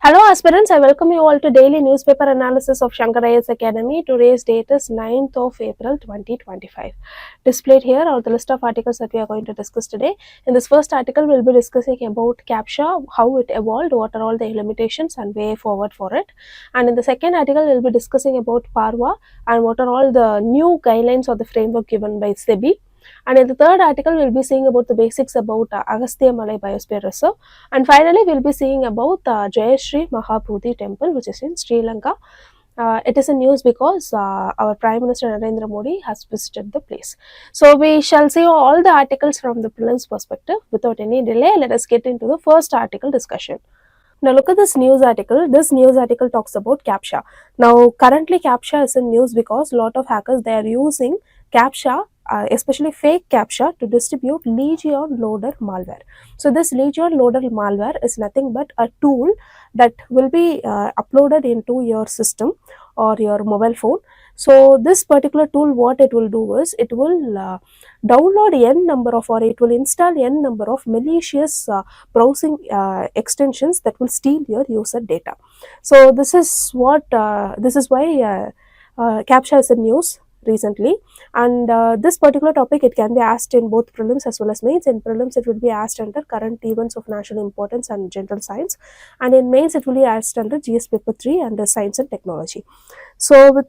Hello aspirants, I welcome you all to daily newspaper analysis of Shankar IAS Academy. Today's date is 9th of April 2025. Displayed here are the list of articles that we are going to discuss today. In this first article, we will be discussing about CAPTCHA, how it evolved, what are all the limitations and way forward for it. And in the second article, we will be discussing about PaRRVA and what are all the new guidelines or the framework given by SEBI. And in the third article, we'll be seeing about the basics about Agasthyamalai Biosphere Reserve. And finally, we'll be seeing about Jaya Maha Bodhi temple, which is in Sri Lanka. It is a news because our Prime Minister Narendra Modi has visited the place. So we shall see all the articles from the prelims perspective. Without any delay, let us get into the first article discussion. Now look at this news article. This news article talks about CAPTCHA. Now currently CAPTCHA is in news because a lot of hackers, they are using CAPTCHA, especially fake CAPTCHA, to distribute Legion loader malware. So this Legion loader malware is nothing but a tool that will be uploaded into your system or your mobile phone. So this particular tool, what it will do is it will download n number of, or it will install n number of malicious browsing extensions that will steal your user data. So this is what this is why CAPTCHA is in news recently, and this particular topic, it can be asked in both prelims as well as mains. In prelims, it will be asked under current events of national importance and general science, and in mains it will be asked under GS paper 3 under science and technology. So with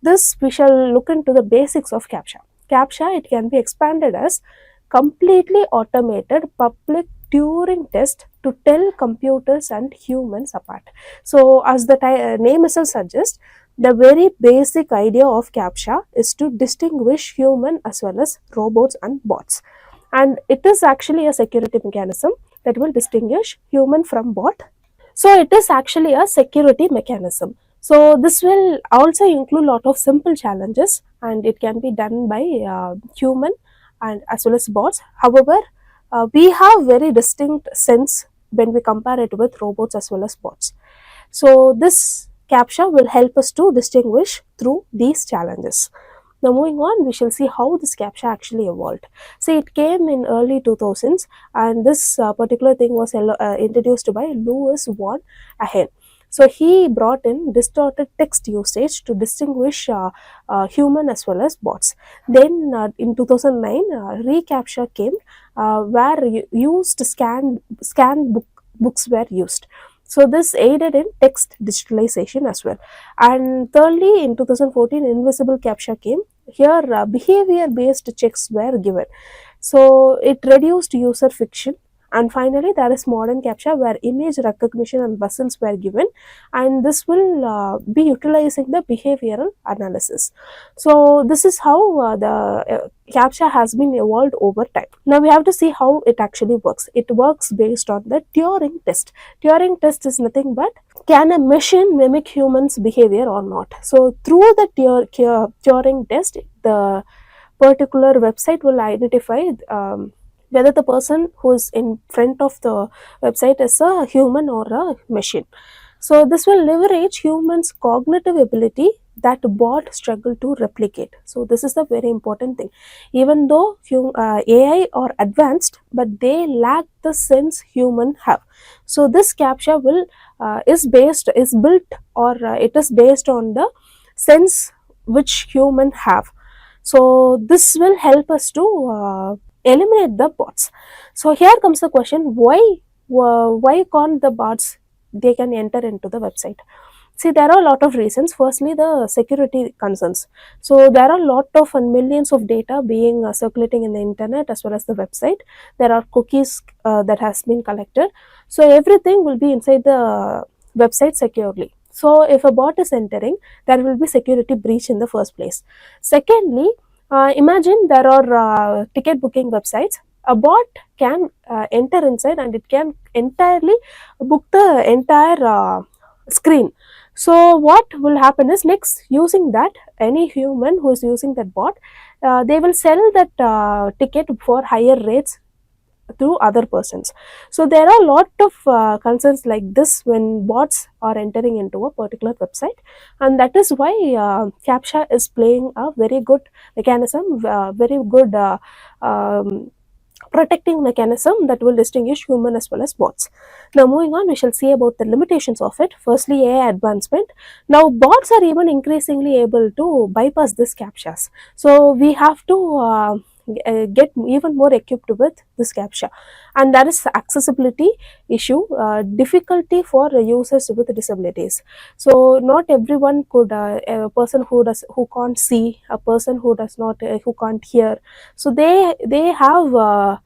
this, we shall look into the basics of CAPTCHA. CAPTCHA, it can be expanded as completely automated public Turing test to tell computers and humans apart. So as the name itself suggests, the very basic idea of CAPTCHA is to distinguish human as well as robots and bots. And it is actually a security mechanism that will distinguish human from bot. So it is actually a security mechanism. So this will also include a lot of simple challenges, and it can be done by human and as well as bots. However, we have very distinct sense when we compare it with robots as well as bots. So this CAPTCHA will help us to distinguish through these challenges. Now moving on, we shall see how this CAPTCHA actually evolved. See, it came in early 2000s, and this particular thing was introduced by Louis von Ahern. So he brought in distorted text usage to distinguish human as well as bots. Then in 2009, reCAPTCHA came, where used scan books were used. So this aided in text digitalization as well. And thirdly, in 2014, invisible CAPTCHA came. Here, behavior-based checks were given. So it reduced user friction. And finally, there is modern CAPTCHA, where image recognition and buzzles were given, and this will be utilizing the behavioral analysis. So this is how the CAPTCHA has been evolved over time. Now we have to see how it actually works. It works based on the Turing test. Turing test is nothing but, can a machine mimic humans' behavior or not? So through the Turing test, the particular website will identify whether the person who is in front of the website is a human or a machine. So this will leverage humans' cognitive ability that bot struggle to replicate. So this is the very important thing. Even though AI are advanced, but they lack the sense human have. So this CAPTCHA will is built, or it is based on the sense which human have. So this will help us to eliminate the bots. So here comes the question, why can't the bots, they can enter into the website? See, there are a lot of reasons. Firstly, the security concerns. So there are a lot of millions of data being circulating in the internet as well as the website. There are cookies that has been collected. So everything will be inside the website securely. So if a bot is entering, there will be security breach in the first place. Secondly, imagine there are ticket booking websites. A bot can enter inside, and it can entirely book the entire screen. So what will happen is, next, using that, any human who is using that bot, they will sell that ticket for higher rates through other persons. So there are a lot of concerns like this when bots are entering into a particular website, and that is why CAPTCHA is playing a very good mechanism, very good protecting mechanism that will distinguish human as well as bots. Now moving on, we shall see about the limitations of it. Firstly, AI advancement. Now bots are even increasingly able to bypass this CAPTCHAs. So we have to get even more equipped with this CAPTCHA, and that is accessibility issue, difficulty for users with disabilities. So not everyone could, a person who can't see, a person who does not who can't hear, so they have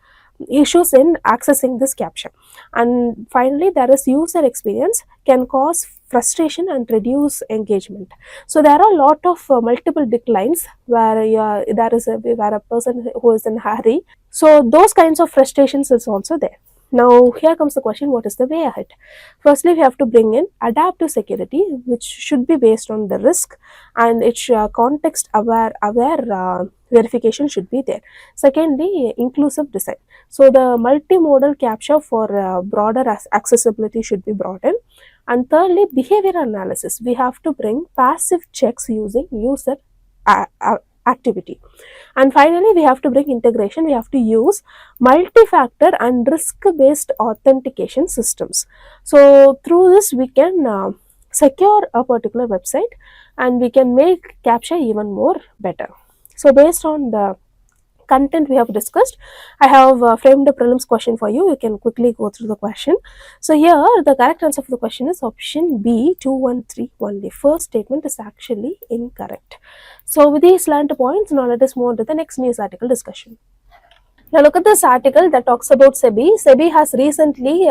issues in accessing this CAPTCHA. And finally, there is user experience can cause frustration and reduce engagement. So there are a lot of multiple declines where where a person who is in hurry, so those kinds of frustrations is also there. Now here comes the question, what is the way ahead? Firstly, we have to bring in adaptive security, which should be based on the risk, and its context aware verification should be there. Secondly, inclusive design. So the multimodal CAPTCHA for broader accessibility should be brought in. And thirdly, behavior analysis. We have to bring passive checks using user activity. And finally, we have to bring integration. We have to use multi-factor and risk-based authentication systems. So through this, we can secure a particular website, and we can make CAPTCHA even more better. So based on the content we have discussed, I have framed a prelims question for you. You can quickly go through the question. So here the correct answer for the question is option B, 213 only. First statement is actually incorrect. So with these learned points, now let us move on to the next news article discussion. Now look at this article that talks about SEBI. SEBI has recently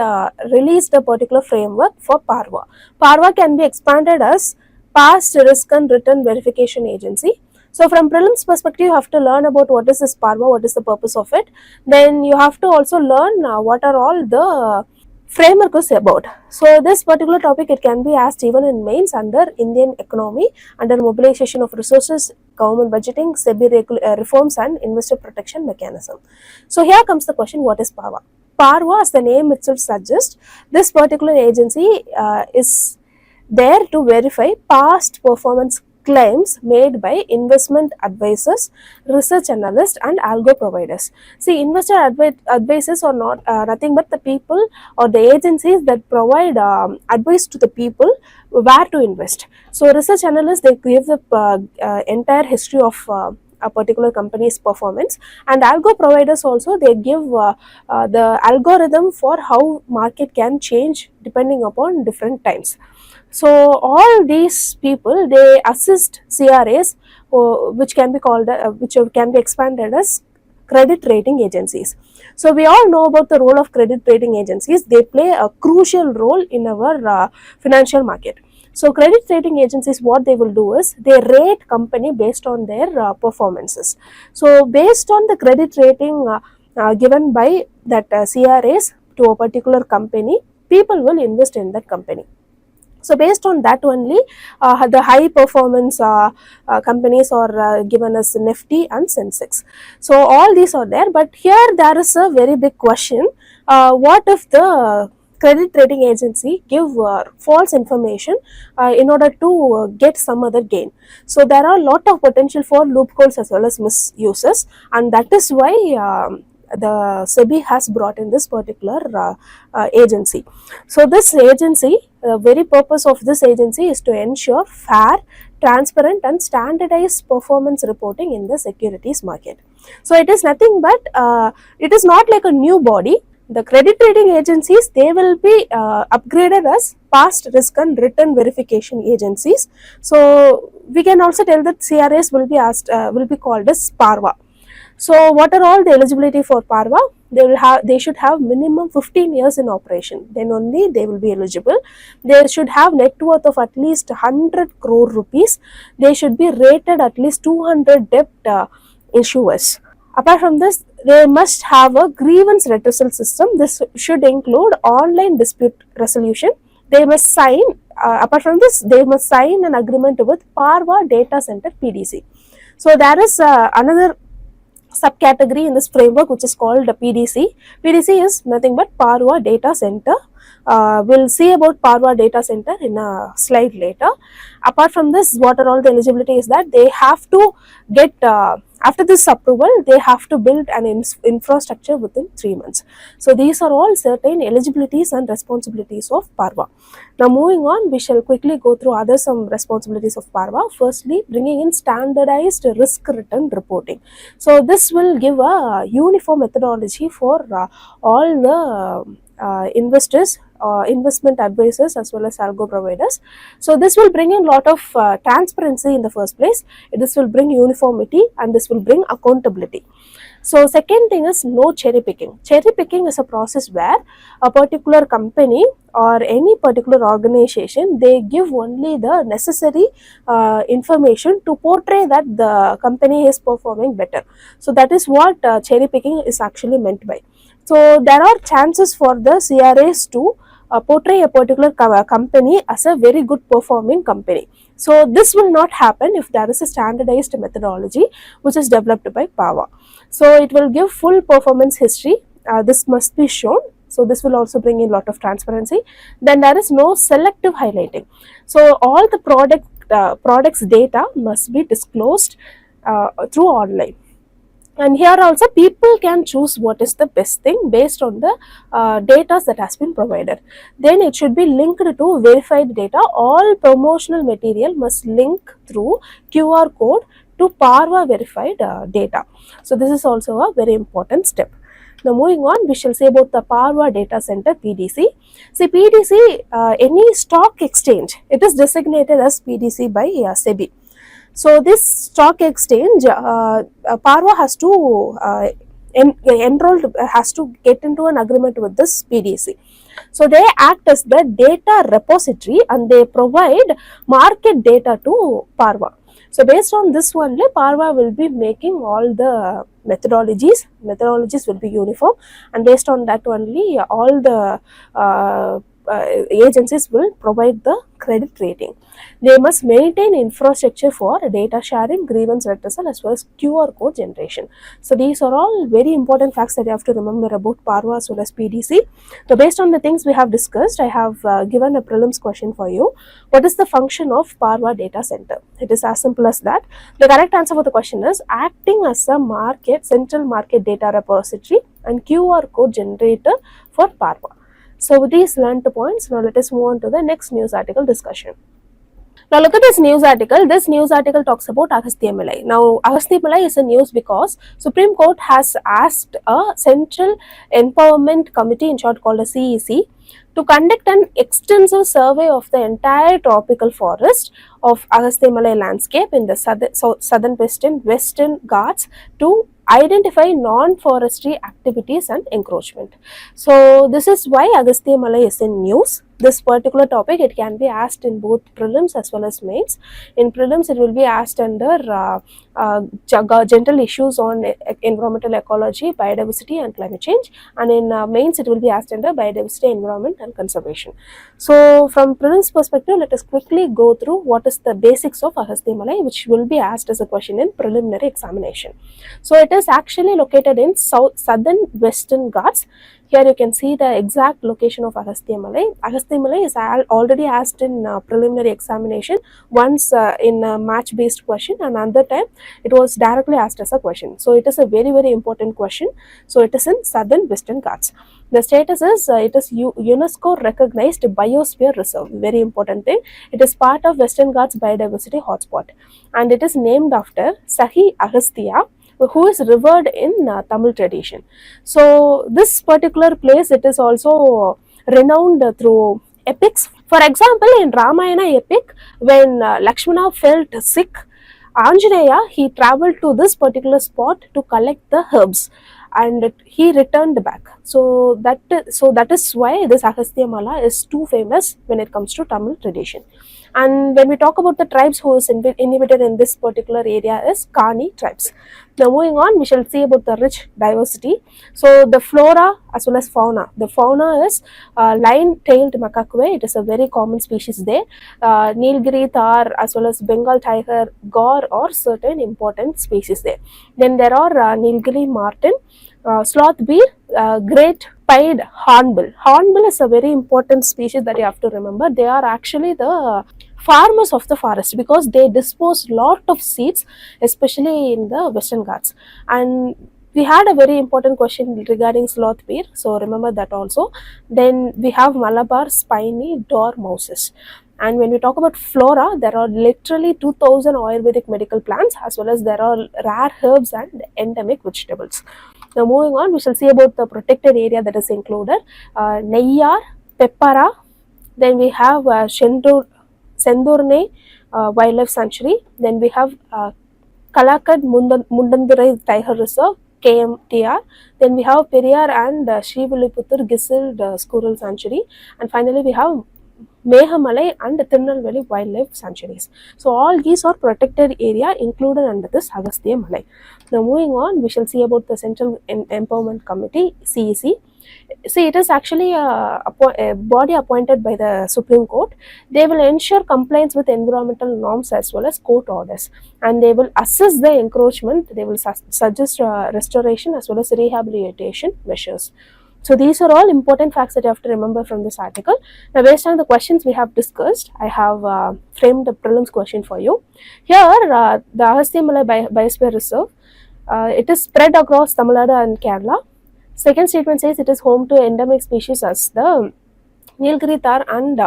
released a particular framework for PaRRVA. PaRRVA can be expanded as Past Risk and Return Verification Agency. So from prelims perspective, you have to learn about what is this PaRRVA, what is the purpose of it. Then you have to also learn what are all the framework is about. So this particular topic, it can be asked even in mains under Indian economy, under mobilization of resources, government budgeting, SEBI reforms and investor protection mechanism. So here comes the question, what is PaRRVA? PaRRVA, as the name itself suggests, this particular agency is there to verify past performance claims made by investment advisors, research analysts and algo providers. See, investor advisors are not nothing but the people or the agencies that provide advice to the people where to invest. So research analysts, they give the entire history of a particular company's performance, and algo providers also, they give the algorithm for how market can change depending upon different times. So all these people, they assist CRAs, which can be called which can be expanded as credit rating agencies. So we all know about the role of credit rating agencies. They play a crucial role in our financial market. So credit rating agencies, what they will do is they rate company based on their performances. So based on the credit rating given by that CRAs to a particular company, people will invest in that company. So based on that only, the high performance companies are given as Nifty and Sensex. So all these are there, but here there is a very big question. What if the credit rating agency give false information in order to get some other gain? So there are a lot of potential for loopholes as well as misuses, and that is why the SEBI has brought in this particular agency. So this agency, the very purpose of this agency is to ensure fair, transparent and standardized performance reporting in the securities market. So it is nothing but it is not like a new body. The credit rating agencies, they will be upgraded as past risk and return verification agencies. So we can also tell that CRAs will be asked will be called as PaRRVA. So what are all the eligibility for PaRRVA? They should have minimum 15 years in operation. Then only they will be eligible. They should have net worth of at least 100 crore rupees. They should be rated at least 200 debt issuers. Apart from this, they must have a grievance redressal system. This should include online dispute resolution. They must sign, apart from this, they must sign an agreement with PaRRVA Data Center PDC. So there is another subcategory in this framework which is called the PDC. PDC is nothing but PaRRVA Data Center we'll see about PaRRVA data center in a slide later. Apart from this, what are all the eligibility is that they have to get after this approval, they have to build an infrastructure within 3 months. So these are all certain eligibilities and responsibilities of PaRRVA. Now moving on, we shall quickly go through some responsibilities of PaRRVA. Firstly, bringing in standardized risk return reporting. So this will give a uniform methodology for all the investors, investment advisors as well as algo providers. So this will bring in lot of transparency in the first place. This will bring uniformity and this will bring accountability. So second thing is no cherry picking. Cherry picking is a process where a particular company or any particular organization, they give only the necessary information to portray that the company is performing better. So that is what cherry picking is actually meant by. So there are chances for the CRAs to portray a particular company as a very good performing company. So this will not happen if there is a standardized methodology which is developed by PaRRVA. So it will give full performance history. This must be shown. So this will also bring in a lot of transparency. Then there is no selective highlighting. So all the products data must be disclosed through online. And here also people can choose what is the best thing based on the data that has been provided. Then it should be linked to verified data. All promotional material must link through QR code to PaRRVA verified data. So this is also a very important step. Now moving on, we shall say about the PaRRVA data center, PDC. See, PDC, any stock exchange, it is designated as PDC by SEBI. So this stock exchange, PaRRVA has to has to get into an agreement with this PDC. So they act as the data repository and they provide market data to PaRRVA. So based on this only, PaRRVA will be making all the methodologies will be uniform, and based on that only all the agencies will provide the credit rating. They must maintain infrastructure for data sharing, grievance redressal as well as QR code generation. So these are all very important facts that you have to remember about PaRRVA as well as PDC. So based on the things we have discussed, I have given a prelims question for you. What is the function of PaRRVA data center? It is as simple as that. The correct answer for the question is acting as a central market data repository and QR code generator for PaRRVA. So with these learned points, now let us move on to the next news article discussion. Now look at this news article. This news article talks about Agasthyamalai. Now Agasthyamalai is a news because Supreme Court has asked a Central Empowerment Committee, in short called a CEC, to conduct an extensive survey of the entire tropical forest of Agasthyamalai landscape in the southern western Ghats to identify non-forestry activities and encroachment. So this is why Agasthyamalai is in news. This particular topic, it can be asked in both prelims as well as mains. In prelims, it will be asked under general issues on environmental ecology, biodiversity and climate change, and in mains, it will be asked under biodiversity, environment and conservation. So from prelims perspective, let us quickly go through what is the basics of Agasthyamalai, which will be asked as a question in preliminary examination. So it is actually located in southern western Ghats. Here you can see the exact location of Agasthyamalai. Agasthyamalai is already asked in preliminary examination, once in a match based question, and another time it was directly asked as a question. So it is a very, very important question. So it is in southern western Ghats. The status is it is UNESCO recognized biosphere reserve, very important thing. It is part of Western Ghats biodiversity hotspot, and it is named after Sahi Agastya, who is revered in Tamil tradition. So this particular place, it is also renowned through epics. For example, in Ramayana epic, when Lakshmana felt sick, Anjaneya, he travelled to this particular spot to collect the herbs, and he returned back. So that is why this Agasthyamalai is too famous when it comes to Tamil tradition. And when we talk about the tribes who is inhabited in this particular area is Kani tribes. Now moving on, we shall see about the rich diversity. So the flora as well as fauna. The fauna is lion-tailed macaque. It is a very common species there. Nilgiri tar as well as Bengal tiger, gaur or certain important species there. Then there are Nilgiri marten, sloth bear, great pied hornbill. Hornbill is a very important species that you have to remember. They are actually the farmers of the forest because they dispose lot of seeds, especially in the Western Ghats. And we had a very important question regarding sloth bear, so remember that also. Then we have Malabar spiny dormouses. And when we talk about flora, there are literally 2000 Ayurvedic medical plants, as well as there are rare herbs and endemic vegetables. Now moving on, we shall see about the protected area that is included. Neyyar, Peppara, then we have Sendurne Wildlife Sanctuary, then we have Kalakad Mundandurai Tiger Reserve, KMTR, then we have Periyar and Srivilliputhur Gizzard Squirrel Sanctuary, and finally we have Mehamalai and Tirunelveli Wildlife Sanctuaries. So all these are protected area included under this Agasthyamalai. Now moving on, we shall see about the Central Empowerment Committee, CEC. See, it is actually a body appointed by the Supreme Court. They will ensure compliance with environmental norms as well as court orders, and they will assess the encroachment. They will suggest restoration as well as rehabilitation measures. So these are all important facts that you have to remember from this article. Now, based on the questions we have discussed, I have framed the prelims question for you. Here, the Agasthyamalai Biosphere Reserve, it is spread across Tamil Nadu and Kerala. Second statement says it is home to endemic species as the Nilgiri tar and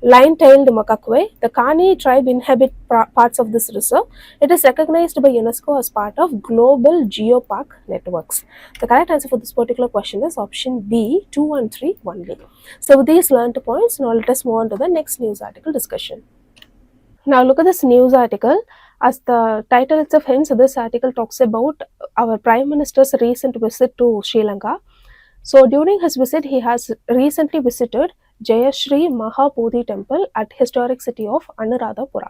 line-tailed macaque. The Kani tribe inhabit parts of this reserve. It is recognized by UNESCO as part of global geopark networks. The correct answer for this particular question is option B, 2 and 3 only. So with these learned points, now let us move on to the next news article discussion. Now look at this news article. As the title itself hints, this article talks about our Prime Minister's recent visit to Sri Lanka. So during his visit, he has recently visited Jaya Maha Bodhi temple at historic city of Anuradhapura.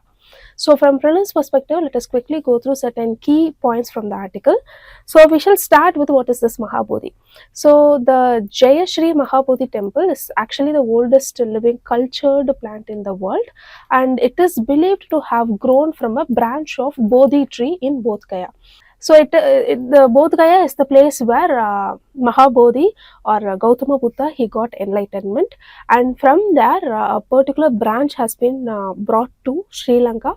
So from prelims perspective, let us quickly go through certain key points from the article. So we shall start with what is this Mahabodhi. So the Jaya Mahabodhi temple is actually the oldest living cultured plant in the world, and it is believed to have grown from a branch of Bodhi tree in Bodh Gaya. So the Bodh Gaya is the place where Mahabodhi or Gautama Buddha, he got enlightenment, and from there a particular branch has been brought to Sri Lanka,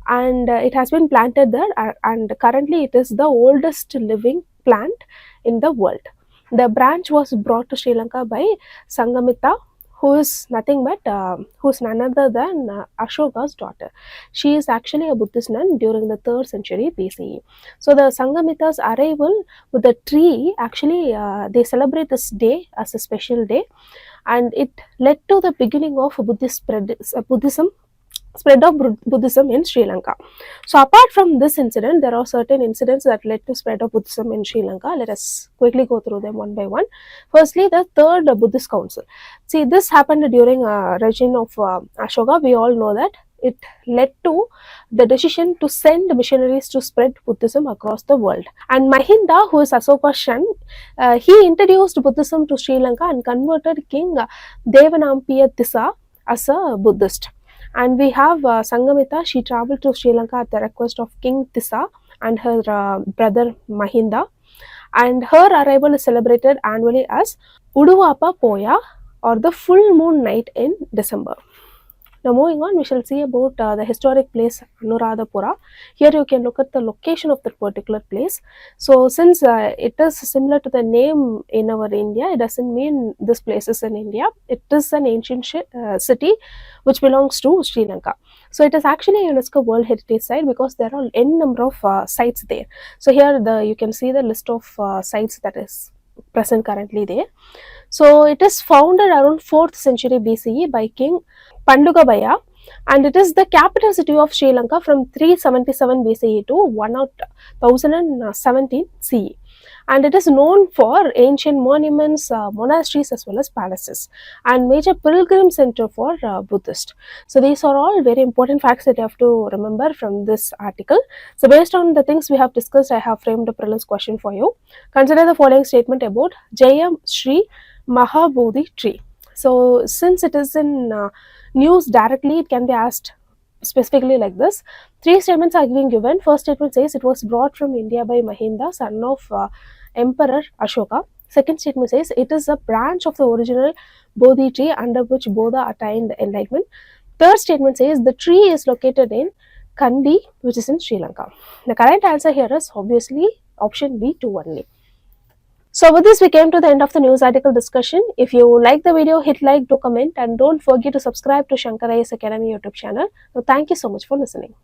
and it has been planted there, and currently it is the oldest living plant in the world. The branch was brought to Sri Lanka by Sangamita, who is nothing but who is none other than Ashoka's daughter. She is actually a Buddhist nun during the 3rd century BCE. So the Sangamita's arrival with the tree, actually they celebrate this day as a special day, and it led to the beginning of Buddhism in Sri Lanka. So apart from this incident, there are certain incidents that led to spread of Buddhism in Sri Lanka. Let us quickly go through them one by one. Firstly, the Third Buddhist Council. See, this happened during regime of Ashoka. We all know that it led to the decision to send missionaries to spread Buddhism across the world. And Mahinda, who is Asoka's son, he introduced Buddhism to Sri Lanka and converted King Devanampiya Tissa as a Buddhist. And we have Sangamita. She travelled to Sri Lanka at the request of King Tissa and her brother Mahinda, and her arrival is celebrated annually as Uduvapa Poya, or the full moon night in December. Now moving on, we shall see about the historic place Anuradhapura. Here you can look at the location of that particular place. So since it is similar to the name in our India, it doesn't mean this place is in India. It is an ancient city which belongs to Sri Lanka. So it is actually a UNESCO World Heritage Site because there are n number of sites there. So here you can see the list of sites that is present currently there. So it is founded around 4th century BCE by King Pandugabaya, and it is the capital city of Sri Lanka from 377 BCE to 1017 CE. And it is known for ancient monuments, monasteries as well as palaces, and major pilgrim center for Buddhist. So these are all very important facts that you have to remember from this article. So based on the things we have discussed, I have framed a prelims question for you. Consider the following statement about Jaya Mahabodhi tree. So since it is in news directly, it can be asked specifically like this. 3 statements are being given. First statement says it was brought from India by Mahinda, son of Emperor Ashoka. Second statement says it is a branch of the original Bodhi tree under which Bodha attained enlightenment. Third statement says the tree is located in Kandy, which is in Sri Lanka. The correct answer here is obviously option B, 2 only. So with this, we came to the end of the news article discussion. If you like the video, hit like, do comment, and don't forget to subscribe to Shankar IAS Academy YouTube channel. So thank you so much for listening.